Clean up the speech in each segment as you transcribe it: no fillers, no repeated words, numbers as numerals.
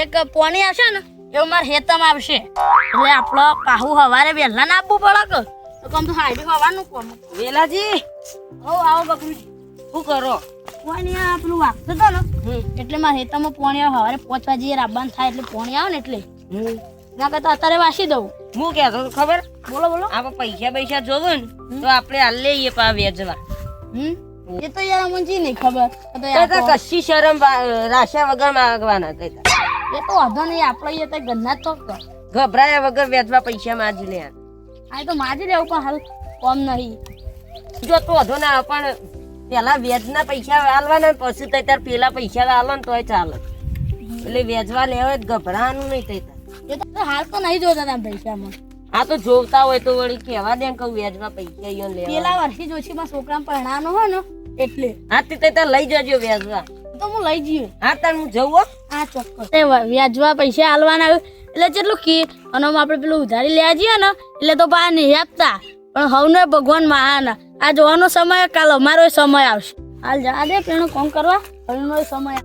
એક પોણી આવશે ને એવું મારે હેતમ આવશે એટલે આપણો પાહુ હવારે વહેલા ના આપવું પડે કે તો કમ તો હાઈડી હવાનું કોમ વેલાજી હો આવો બકરી શું કરો? પોણી આ પેલું વાગતો હતો ને એટલે મારે હેતમમાં પોણી આવે હવારે 5 વાગે રાબાન થાય એટલે પોણી આવે ને એટલે ના કરતા અત્યારે વાસી દઉં. હું કહેતો હતો ખબર? બોલો બોલો. આપણે પૈસા જોવું ને તો આપણે હાલ લઈએ પા વેચવા. એ તો યાર મને નહીં ખબર તો કશી શરમ રાશા વગર માંગવાના કહેતા. એ તો વાંધો નહીં આપણે એ તો ગન્ના તો ગભરાયા વગર વેચવા પૈસા માજી લે. આ તો માજી લેવું પણ હાલ કોમ નહીં જો તો વધુ ના પણ પેલા વેચના પૈસા આલવાના પછી તો તાર પેલા પૈસા આલો ને તોય ચાલે. એટલે વેચવા લેવા ગભરાવાનું નહીં થતા. એ તો હાલ તો નહીં જોતા તમે પૈસામાં. આ તો જોતા હોય તો વળી કહેવા દે કે વેચવા પૈસા યો લેવા. પેલા વર્ષી જોશીમાં છોકરાને પરણાનો હોય ને એટલે હાથી તે તાર લઈ જજો વેચવા. તો હું લઈ જઈએ. હા તાર હું જવું. હા ચોક્કસ. એ વ્યાજવા પૈસા આલવાના એટલે કેટલું કી અને આપણે પેલું ઉધારી લેવા જઈએ ને એટલે તો બહાર નહીં આપતા પણ હવને ભગવાન મહાન આ જોવાનો સમય કાલ અમારો સમય આવશે. હાલ જા દે પેલું કામ કરવા હવનો સમય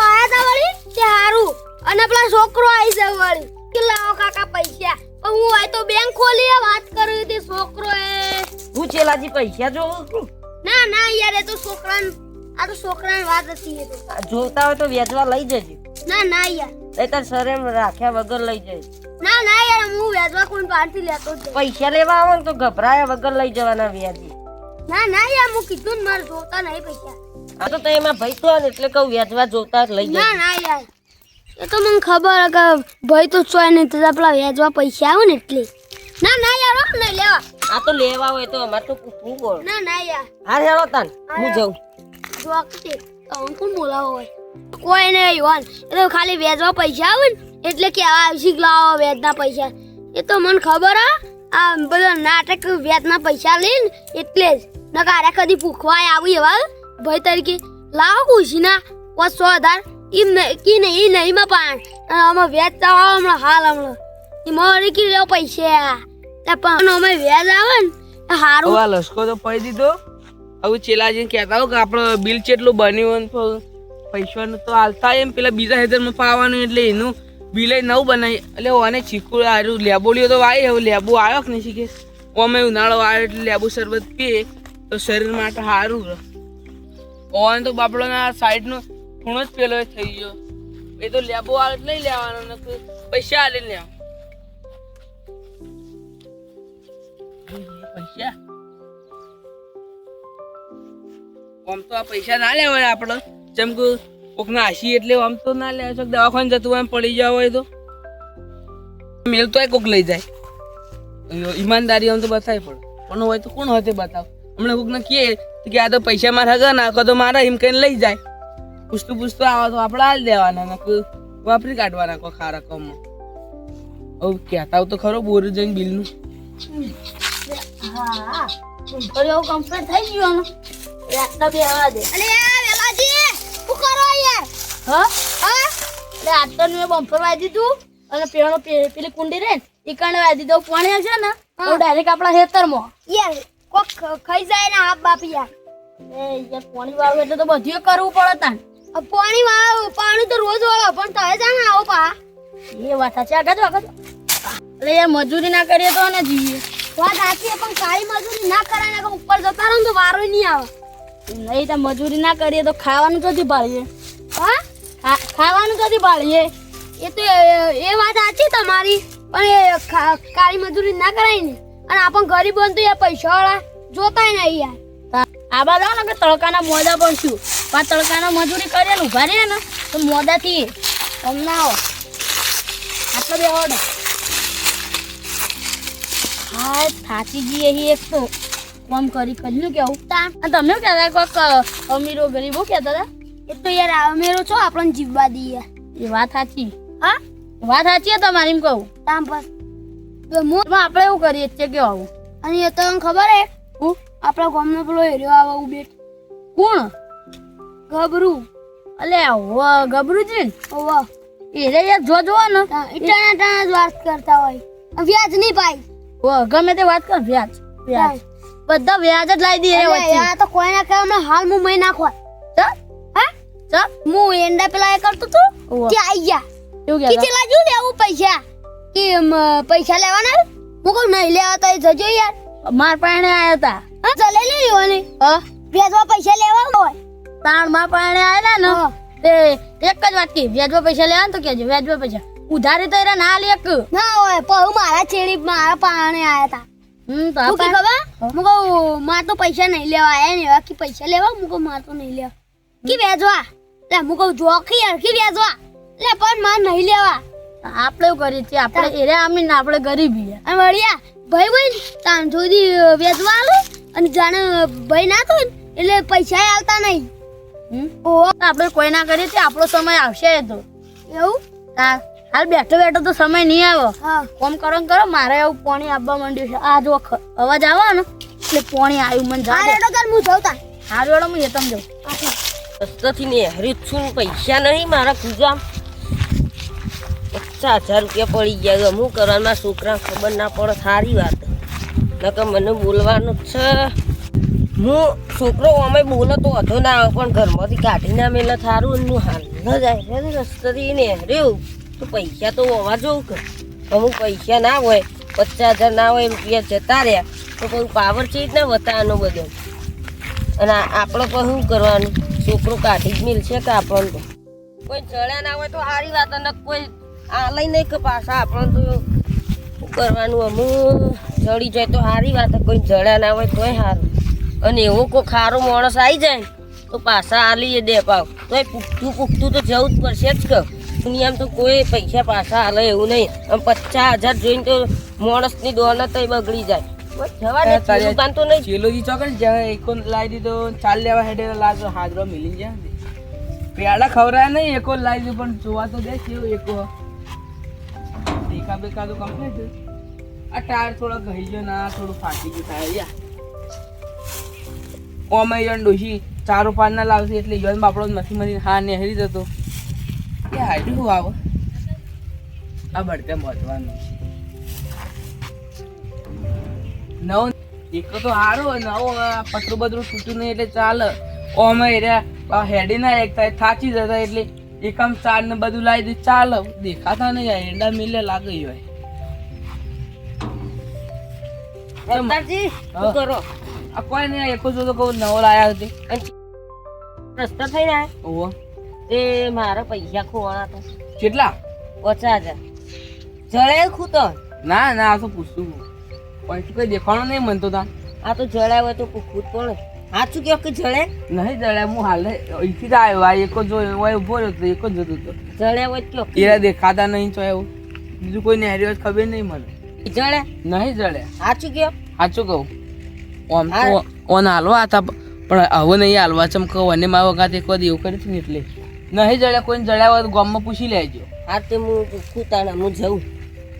વાયા તા વળી તે હારું અને પેલા છોકરો આવી છે વળી કે લાવો કાકા પૈસા હું આ તો બેંક ખોલી વાત કરી તે છોકરો એ હું ચેલાજી પૈસા જોઉં. ના ના યાર એ તો છોકરાને આ તો છોકરાની વાત હતી. એ તો જોતા હોય તો વેચવા લઈ જજો. ના ના યાર એ તાર સરે રાખ્યા વગર લઈ જજો. ના ના યાર હું વેચવા કોઈ બહારથી લેતો જ પૈસા લેવા આવો ને તો ગભરાયા વગર લઈ જવાના વ્યાજી. ના ના યાર હું કીધું ને મારે જોતા નહીં પૈસા. આ તો એમાં ભાઈ તો ને એટલે કહું વેચવા જોતા લઈ જજો. ના ના યાર એ તો મને ખબર કે ભાઈ તો ચોય નહીં તો પેલા વેચવા પૈસા આવે ને એટલે. ના ના યાર નહીં લેવા. આ તો લેવા હોય તો અમારે તો પૂછવું પડે. ના ના યાર હા હેલો તાન હું જાઉં. જો આખતે તો કોણ બોલાવો હોય કોઈ નહીં હોન એ તો ખાલી વેચવા પૈસા આવે ને એટલે કે આવશી લાવો વેચના પૈસા. એ તો મને ખબર આ બધો નાટક વેચના પૈસા લઈને એટલે જ નકારે કદી ભૂખવાય આવી એવા ભાઈ તરીકે લાવો ખુશીના 500,000 એમ નહીં એ નહીં માં પાણ અમે વેચતા આવો હમણાં હાલ હમણાં એ મારે કી લેવો પૈસા પણ અમે વેચ આવે ને હારું. હવે લસકો તો પડી દીધો. હવે ચેલાજીને કહેતા હો કે આપણો બિલ કેટલું બન્યું પૈસાનું તો હાલતા એમ પેલા બીજા હેદરમાં પાવાનું એટલે એનું બિલ નવું બનાવી એટલે ઓને ચીકુ આવ્યું લેબોલીઓ તો આવી હવે લેબુ આવ્યો કે નહીં શીખે અમે ઉનાળો આવ્યો એટલે લેબુ શરબત પીએ તો શરીર માટે સારું રહે. ઓન તો બાપડોના સાઈડનો ખૂણો જ પેલો થઈ ગયો એ તો લેબુ આવે લઈ લેવાનો ને પૈસા આલી લેવા. પૈસા આમ તો આ પૈસા ના લેવાય આપડે જેમ કે કોક ના હસી એટલે આમ તો ના લેવા શકે. દવાખાને જતું હોય પડી જાવ હોય તો મેલ તો કોક લઈ જાય. ઈમાનદારી આમ તો બતાવી પડે પણ હોય તો કોણ હોય તે બતાવ. હમણાં કોક ને કહે કે આ તો પૈસા મારા હગા નાખો તો મારા એમ કહીને લઈ જાય. પૂછતું આવે તો આપડે હાલ દેવાના વાપરી કાઢવાના કોઈ ખારા કામમાં. હવે કહેતા તો ખરો બોર જઈને બિલનું. હા એવું કમ્પ્લીટ થઈ ગયું ને આટલા બે આવા દે. અલે વેલાજી શું કરો યાર? હા હા એટલે આટલા નું બમ્પર વાજી દીધું અને પેલો પેલી કુંડી રે ઈ કાણે વાજી દીધો પાણી છે ને તો ડાયરેક્ટ આપણા ખેતરમાં યાર કોક ખાઈ જાય ને આપ બાપ યાર. એ યાર પાણી વાવ એટલે તો બધું કરવું પડે તાન. પાણી વાવ પાણી તો રોજ વાળો પણ તમે જાણે આવો પા એ વાત સાચી. આગળ એટલે યાર મજૂરી ના કરીએ તો ને જીવીએ. વાત સાચી પણ કાળી મજૂરી ના કરાય ને ઉપર જતા રહો તો વારો નહીં આવે. નહીં તો મજૂરી ના કરીએ તો ખાવાનું તો ભાળીએ. હા ખાવાનું તો ભાળીએ એ તો એ વાત સાચી તમારી પણ એ કાળી મજૂરી ના કરાય ને અને આપણ ગરીબ તો યાર પૈસા વાળા જોતાય નહીં યાર. આ બાદ આવો ને કે તડકાના મોદા પણ છું પણ તડકાના મજૂરી કરીએ ને ઉભા રહીએ ને તો મોદાથી તમને આવો આટલો બે ઓર્ડર. હા થાચી ગઈ એક તો કામ કરી કર્યું કેવું તમે કહેતા કોઈક અમીરો ગરીબો કહેતા હતા એ તો યાર અમીરો છો આપણને જીવવા દઈએ એ વાત સાચી. હા વાત સાચી તમારી એમ કહું તામ પર આપણે એવું કરીએ છીએ કે આવું અને એ તો ખબર હે હું આપણા ગામનો પેલો એરિયો આવે ઉબેટ કોણ ગબરું અલે ગબરું જ ને ઓવા એ રે યાર જો ને ઇટાણા ટાણા જ વાત કરતા હોય વ્યાજ નહીં પાઈ ગમે તે વાત કર વ્યાજ વ્યાજ બધા વ્યાજ જ લાવી દે વચ્ચે. આ તો કોઈ ના કે હમણાં હાલ હું મહી નાખવા ચા હા ચા હું એંડા પેલા એ કરતો તો કે આઈ ગયા એવું કે કેટલા જો લેવું પૈસા કે પૈસા લેવાના હું કહું નહીં લેવા તો જજો યાર માર પાણે આયા તા હા ચલે લઈ લેવાની હા વેચવા પૈસા લેવા હોય તાણ માર પાણે આયેલા ને હા. તે એક જ વાત કી વ્યાજવા પૈસા લેવા ને તો કેજો વ્યાજવા પૈસા ઉધારી તો એરા ના લે એક ના હોય પણ મારા ચેડી મારા પાણે આયા તા તો હું કી ખબર હું કહું માર તો પૈસા નહીં લેવા આયા ને એવા કે પૈસા લેવા હું કહું માર તો નહીં લેવા કે વેચવા લે હું કહું જોખી યાર કે વેચવા લે પણ માર નહીં લેવા આપણે એવું કરીએ છીએ આપણે એરા આમીને આપણે ગરીબી અને વળિયા ભાઈ ભાઈ તાન સુધી વેચવા આલો અને જાણે ભાઈ ના તો એટલે પૈસા આલતા નહીં ઓ આપણે કોઈ ના કરીએ છીએ આપણો સમય આવશે એ તો એવું હાલ બેઠો બેઠો તો સમય નહીં આવ્યો હા કોમ કરો ને કરો મારે એવું પાણી આપવા માંડ્યું છે આ જો અવાજ આવે ને એટલે પાણી આવ્યું મને આ જા રેડો કર હું જાઉં તા હારું વેળો હું હેતમ જાઉં રસ્તાથી ને હરી છું પૈસા નહીં મારા ખુજા 50,000 રૂપિયા પડી ગયા હું કરવાના છોકરા ખબર ના પડે સારી વાત નકર મને બોલવાનું જ છે હું છોકરો અમે બોલો તો વધો ના આવે પણ ઘરમાંથી કાઢી ના મેલે થારું એનું હાલ ન જાય રસ્તાથી ને હર્યું તો પૈસા તો હોવા જોઉં કે અમુક પૈસા ના હોય 50,000 ના હોય રૂપિયા જતા રહ્યા તો કોઈ પાવર ચીજ ના બતાવવાનો બધો અને આપણે પણ શું કરવાનું છોકરો કાઢી જ મિલશે કે આપણને તો કોઈ જડ્યા ના હોય તો સારી વાત અને કોઈ આ લઈ નહીં કે પાછા આપણને તો શું કરવાનું અમુક જડી જાય તો સારી વાત કોઈ જડ્યા ના હોય તોય સારું અને એવો કોઈ ખારો માણસ આવી જાય તો પાછા આલીએ દે પાવ તોય પૂગતું તો જવું જ પડશે જ કે દુનિયામાં તો કોઈ પૈસા પાછા હાલે એવું નહીં આમ 50,000 જોઈને તો માણસની દોલત બગડી જાય જવા દે દુકાન તો નહીં ચેલોજી ચોકડ જ્યાં એકો લાવી દીધો ચાલ લેવા હેડે લાજો હાજરો મિલી જાય પેડા ખવરાય નહીં એકો લાવી દીધો પણ જોવા તો દે કેવું એકો દેખા બેકા તો કમ્પ્લીટ આ ટાયર થોડો ગઈ ગયો ના થોડું ફાટી ગયું ટાયર યા ઓમે યન ડોશી 4-5 ના લાવશે એટલે યન બાપડો નથી મરી હા નેહરી જતો કે હાઈડું હું આવો આ બળતે મોટવાનું નવો એક તો હારો નવો પતરું બતરું તૂટ્યું નહીં એટલે ચાલે ઓમે એરિયા હેડી ના એક થાય થાચી જતા એટલે એકમ ચાર ને બધું લાવી દે ચાલે દેખાતા નહીં એંડા મિલે લાગે હોય રસ્તાજી શું કરો આ કોઈ નહીં એકો જો તો કહું નવો લાયા હતી રસ્તા થઈ રહ્યા ઓહો એ મારા પૈસા ખોવાના હતા કેટલા 50,000 જળે ખૂતો ના ના આ તો પૂછતું પૈસા કઈ દેખાણો નહીં મનતો તા આ તો જળાય હોય તો પૂછવું જ પડે સાચું કહો કે જળે નહીં જડ્યા હું હાલે અહીંથી જ આવ્યો આ એકો જો હોય ઉભો રહ્યો તો એકો જ જતો હતો જળ્યા હોય તો કયો એરા દેખાતા નહીં તો એવું બીજું કોઈ નેહરી હોય ખબર નહીં મને જળે નહીં જડ્યા સાચું કહો સાચું કહું આમ તો ઓન હાલવા હતા પણ હવે નહીં હાલવા ચમ કહું અને મારા વખત એક વાર એવું કર્યું હતું ને એટલે નહીં જડ્યા કોઈને જડ્યા હોય તો ગામમાં પૂછી લેજો આ તે હું પૂછું તાણા હું જઉં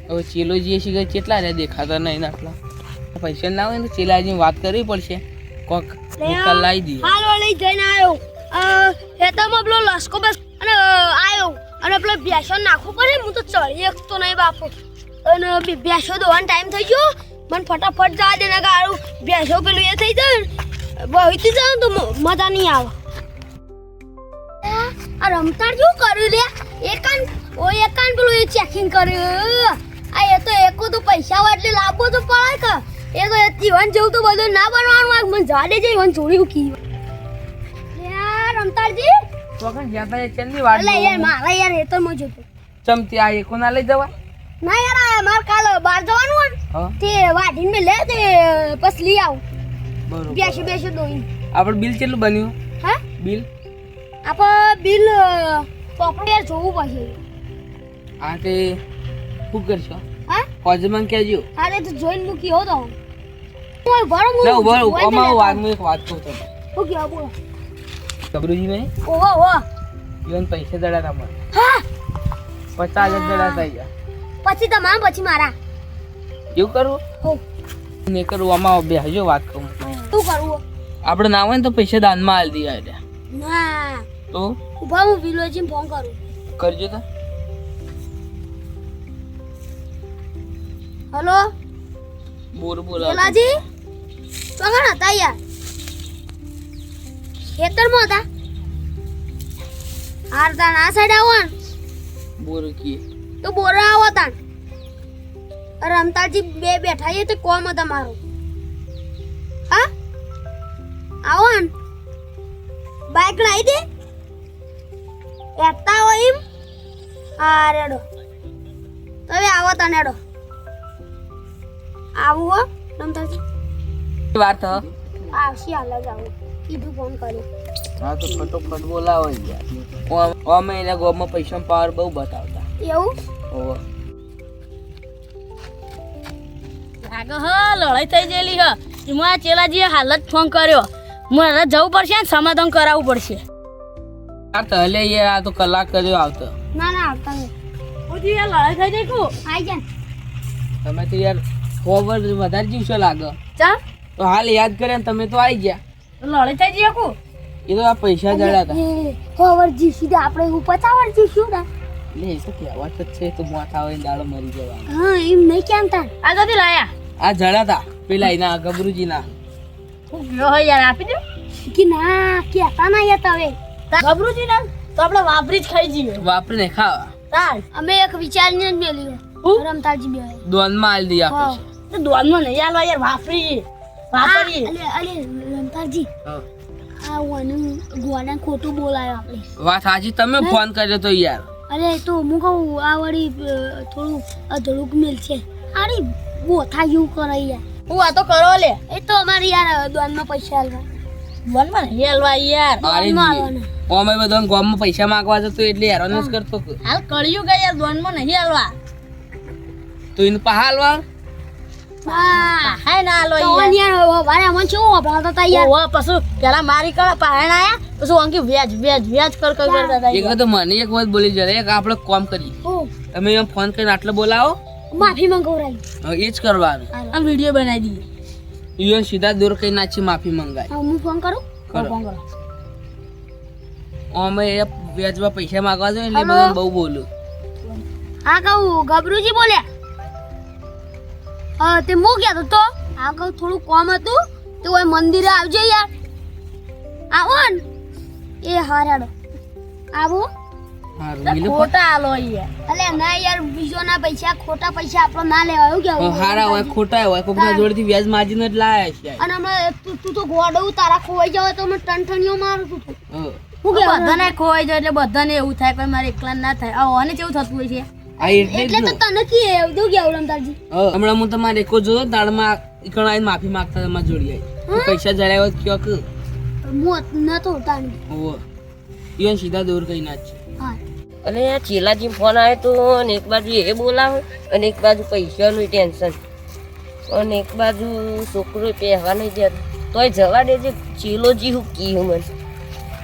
હવે ચેલોજી શીખે કેટલા રહ્યા દેખાતા નહીં ને આટલા પૈસા ના હોય ને ચેલાજીની વાત કરવી પડશે કોક નિકાલ લાવી દઈએ હાલ વળી જઈને આવ્યો ખેતરમાં પેલો લસકો બસ અને આવ્યો અને પેલો ભેંસો નાખવું પડે હું તો ચડી શકતો નહીં બાપુ અને ભેંસો દોવાનો ટાઈમ થઈ ગયો મને ફટાફટ જવા દે ને ગાળું ભેંસો પેલું એ થઈ જાય બહીથી જાવ તો મજા નહીં આવે આ રમતા શું કર્યું લે એકાન પેલું એ ચેકિંગ કર્યું આ એ તો એકો તો પૈસા હોય એટલે લાવવો તો પડે કે એ તો જીવન જેવું તો બધું ના બનવાનું હોય મને જવા દે જીવન જોડી ઉકી યાર રમતાજી ચોકન જ્યાં ચેનની વાત અલે યાર મારા યાર એ તો મજો તો ચમતી આ એકો ના લઈ જવા ના યાર આ માર કાલ બહાર જવાનું હોય હા તે વાઢીને મે લે તે બસ લઈ આવ બરોબર બેસો દોઈ આપણે બિલ કેટલું બન્યું હા બિલ આપણે બિલ આપણે યાર જોવું પડશે આ તે શું કરશો હા કોજમન કહેજો અરે તો જોઈને મૂકી હો તો ઓય ભરો હું ના ઉભો અમારો વાત હું એક વાત કહું તમને હું કે બોલો ગબરુજી નહીં ઓહો હો ઈવન પૈસા દડા તમારે હા 50,000 દડા થઈ ગયા પછી તમારા પછી મારા એવું કરવું હો ને કરવું આમાં બે હજો વાત કહું તું કરવું આપણે ના હોય ને તો પૈસા દાનમાં આલી દઈએ એટલે ના તો ઉભા હું વિલોજીને ફોન કરું કરજો તો હેલો બોલાવો પેલાજી પગડ હતા યાર ખેતરમાં હતા આરતા ના સાઈડ આવો ને બોર કીએ તો બોરા આવો તાણ રમતાજી બે બેઠા છે તો કોમ તમારો હા આવો ને બાઈક લાવી દે એકતા હોય એમ હા રેડો હવે આવો તાણ રેડો આવું હો રમતાજી વાત હ આવશી હાલ જ આવું કીધું ફોન કર્યો હા તો ફટોફટ બોલાવો યાર અમે એના ગોમાં પૈસા પાવર બહુ બતાવતા એવું ઓહો લાગે હ લડાઈ થઈ ગયેલી હ એમાં ચેલાજીએ હાલ જ ફોન કર્યો મારે જવું પડશે ને સમાધાન કરાવવું પડશે યાર તલે યાર આ તો કલાક કર્યો આવતો ના ના આવતા નહીં ઓજી યાર લડાઈ થઈ ગઈ કુ આઈ જા તમે તો યાર ખબર વધારે જીવશો લાગે ચા તો હાલ યાદ કરે ને તમે તો આવી ગયા લડાઈ થઈ ગઈ કુ એ તો આ પૈસા જડ્યા હતા ખબર જીશું તો આપણે હું પચાવર જીશું ને એટલે એ તો કહેવત જ છે તો માથા હોય દાડો મરી જવા હા એમ નહીં કેમ તાન આ કદી લાયા આ જડ્યા હતા પેલા એના ગબરુજી ના હું ગયો હોય યાર આપી દો કે ના કેતા ના યાર તમે ગભરુજી ના તો આપણે વાપરી જ ખાઈ જઈએ વાપરીને ખાવા તાર અમે એક વિચારીને જ મેલ્યું હું? રમતાજી બે દોનમાં આલી દઈએ હા આપણે તો દોનમાં નહીં આલવા યાર વાપરીએ વાપરીએ અલે અલે રમતાજી હા. આ વાનું ગોડા ખોટું બોલાયો આપણે વાત સાચી તમે ફોન કર્યો તો યાર અરે તો હું કહું આ વળી થોડું અધળુક મેલ છે અરે બોથા જેવું કરે યાર હું આ તો કરો લે એ તો અમારે યાર દોનમાં પૈસા આલવા દોનમાં નહીં આલવા યાર મારી દોનમાં દીધી. આલવાના અમે બધા ગામમાં પૈસા માંગવા જતો એટલે હેરાન જ કરતો હતો. હાલ કર્યું કે યાર દોનમાં નહીં આલવા તો એને પહાલવા હા હાય ના આલો તો યાર વારે અમને શું વાપરતા હતા યાર યાર પછી પેલા મારી કળા પાહણ આયા પછી અંકી વ્યાજ વ્યાજ વ્યાજ કર કરતા હતા એક તો મને એક વાત બોલી જાય એક આપણે કામ કરીએ ઓ તમે એમ ફોન કરીને આટલે બોલાવો માફી મંગાવરાઈ હવે એ જ કરવાનું આમ વિડિયો બનાવી દઈએ ઈવન સીધા દૂર કઈ નાચી માફી મંગાય હા હું ફોન કરું કરો. કોણ કરો અમે એ વ્યાજમાં પૈસા માંગવા જોઈએ એટલે હલો? બધા બહુ બોલું હા કહું ગબરુજી બોલ્યા હા તે મો ગયા તો આ કહું થોડું કોમ હતું તો ઓય મંદિરે આવજો યાર આવો ને એ હારાડો આવો હારું, તો મિલું ખોટા આલો યાર અલે ના યાર બીજોના પૈસા ખોટા પૈસા આપણો ના લેવાયું પણ કેવું હારા હોય ખોટા હોય કોકના જોડેથી વ્યાજ માજીને જ લાયા છે અને હમણાં તું તો ગોડવું તારા ખોવાઈ જાવ તો મેં ટનઠણીઓ મારું તું હા. હું કે બધાને ખોવાઈ જાય એટલે બધાને એવું થાય કોઈ મારે એકલા ના થાય આ ઓને કેવું થતું હોય છે આ એટલે જ એટલે તો નો. તને કી એવું કેવું રમતાજી હા, હમણાં હું તમારે એકો જોયો દાડમાં ઈકણ આવીને માફી માંગતા તમારા જોડી આવી પૈસા જડ્યા હોય કયો કે હું નતો તાણી ઓહો ઈવન સીધા દૂર કઈ નાચ હા અને આ ચેલાજી ફોન આવ્યો તો અને એક બાજુ એ બોલાવે અને એક બાજુ પૈસાનું ટેન્શન અને એક બાજુ છોકરો પહેવા નહીં દેતો તોય જવા દેજે ચેલોજી હું કીધું મને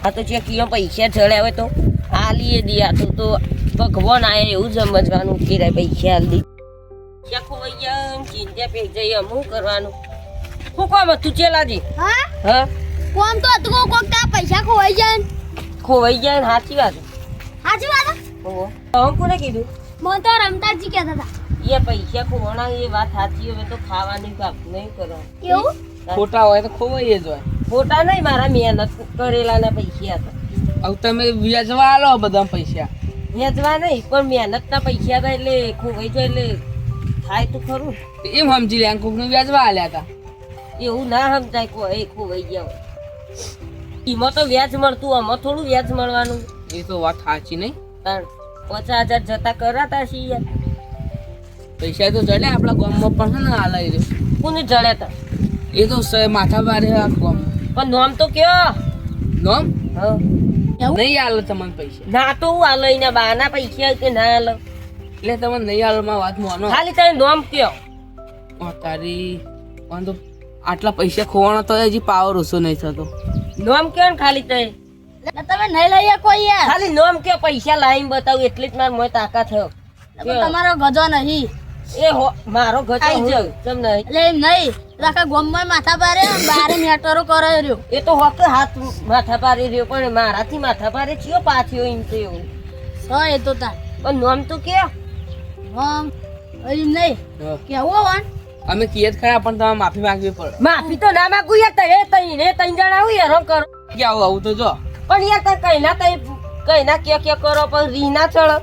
આ તો છે કીધું પૈસા જડ્યા હોય તો આલીએ દિયા તો ભગવાન આયા એવું સમજવાનું કે રે પૈસા આલી દી ક્યાં ખોવાઈ ગયા ચિંતા પે જઈએ શું કરવાનું શું કામ હતું ચેલાજી હા હા કોમ તો હતું કોક તા પૈસા ખોવાઈ જાય ને. ખોવાઈ ગયા ને સાચી વાત સાચી વાત હે? ઓહો હું કોને કીધું મને તો રમતાજી કહેતા હતા એ પૈસા ખોવાના એ વાત સાચી હવે તો ખાવાની કાપ નહીં કરવાનું એવું ખોટા હોય તો ખોવાઈ જ હોય ખોટા નહીં મારા મહેનત કરેલાના પૈસા હતા હવે તમે વ્યાજવા આલો બધા પૈસા વેચવા નહીં પણ મહેનતના પૈસા હતા એટલે ખોવાઈ જાય એટલે થાય તો ખરું એમ સમજી લે કોકનું વ્યાજવા આલ્યા હતા એવું ના સમજાય કોઈ ખોવાઈ ગયા હોય એમાં તો વ્યાજ મળતું આમાં થોડું વ્યાજ મળવાનું એ તો વાત સાચી નહીં કારણ 50,000 જતા કરાતા છીએ યાર પૈસા તો જડે આપણા ગામમાં પણ છે ને આલાઈ રહ્યો કોને જડ્યા હતા એ તો માથા બારે આ ગામ પણ નોમ તો કયો નોમ હા નહીં આલે તમને પૈસા ના તો હું આ લઈને બાના પૈસા કે ના આલો એટલે તમે નહીં આલમાં વાત માનો ખાલી તમે નોમ કયો તારી વાંધો આટલા પૈસા ખોવાના તો હજી પાવર ઓછો નહીં થતો નોમ કયો ને ખાલી તમે તમે નહીં લઈ શકો યાર ખાલી નોમ કયો પૈસા લાઈન બતાવું એટલી જ મારે મોય તાકાત થયો તમારો ગજો નહીં એ મારો ઘર આઈ જમ નહીં એટલે એમ નહીં આખા ગામમાં માથા પારે બારે મેટરો કરે રહ્યો એ તો હોકે હાથ માથા પારી રહ્યો પણ મારાથી માથા પારે ચિયો પાછ્યો એમ તો એવું એ તો તાર પણ નોમ તો કયો એમ નહીં કેવું વાન અમે કીએ જ ખરા પણ તમારે માફી માંગવી પડે માફી તો ના માંગુ યાર તઈ ત્રણ જણા આવું હેરાન કરો કે આવું આવું તો જો પણ યાર તઈ કઈ ના કરો પણ રી ના ચડો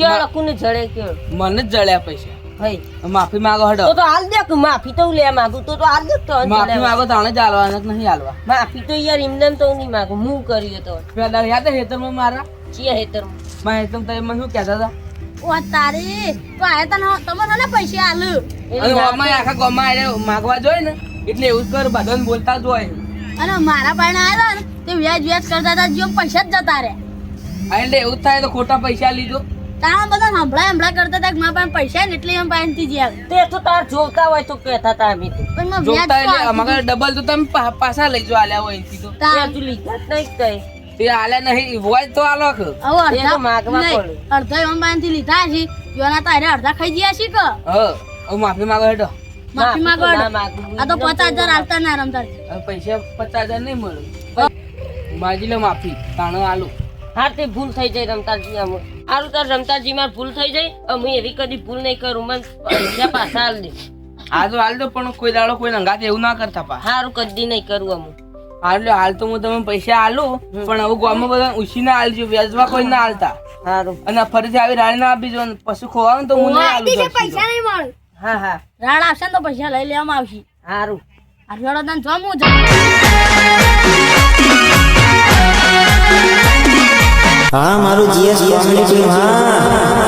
કે લખુને જડે કે મને જ જડ્યા પૈસા હઈ માફી માંગો હડો તો હાલ દે કે માફી તો લે માંગુ તો હાલ દે તો માફી માંગો તાણે જ હાલવાના કે નહીં હાલવા માફી તો યાર એમને તો નહીં માંગુ હું કર્યો તો પેલા યાદ હે હેતરમાં મારા ચિયા હેતર માં હેતમ તમે મને શું કહેતા હતા ઓ તારી તો આયા તને તમે ને પૈસા આલ અને ગામમાં આખા ગામમાં આઈને માગવા જોઈએ ને એટલે એવું જ કર બધાને બોલતા જ હોય અને મારા પાસે આવ્યા ને તે વ્યાજ કરતા હતા જીઓ પૈસા જ જતા રે એટલે એવું જ થાય તો ખોટા પૈસા લીધો તારા બધા હમણાં કરતા હતા કે મારા પાસે પૈસા ને એટલે એમ પાસેથી જ્યાં તે તો તાર જોતા હોય તો કહેતા તા અમે તો પણ મેં જોતા એટલે વ્યાજ અમારે ડબલ તો તમે પાછા લઈ જો આલ્યા હોય એનથી તો ત્યાં તું લીધા જ નહીં કઈ તે આલ્યા નહીં હોય તો આલો કે એ તો માગવા પડે. અડધા એમ પાસેથી લીધા છે યોના તારે અડધા ખાઈ ગયા છે કે હવે માફી માંગો હેડો માફી માંગો ના અડધા. માગું. આ તો 50,000 આલતા ના રમતા હવે પૈસા 50,000 નહીં મળે માજી લે માફી તાણો આલુ હા તે ભૂલ થઈ જાય રમતાજી આમ સારું તાર રમતાજી માં ભૂલ થઈ જાય અમે એવી કદી ભૂલ નહીં કરું મને પૈસા પાછા આલ દે આ તો હાલ દો પણ કોઈ દાડો કોઈ નંગાત એવું ના કરતા પા સારું કદી નહીં કરું અમે હાલ તો હું તમે પૈસા આલું પણ હવે ગામમાં બધા ઉછી ના આલજો વ્યાજમાં કોઈ ના આલતા સારું અને ફરીથી આવી રાડ ના આપી જો પશુ ખોવાનું તો હું નહીં આલું પૈસા પૈસા નહીં મળે હા હા રાડ આવશે ને તો પૈસા લઈ લેવામાં આવશે સારું આ રેડો તને જો હું જાઉં હા મારું જીએસ કોમેડી ફિલ્મ હા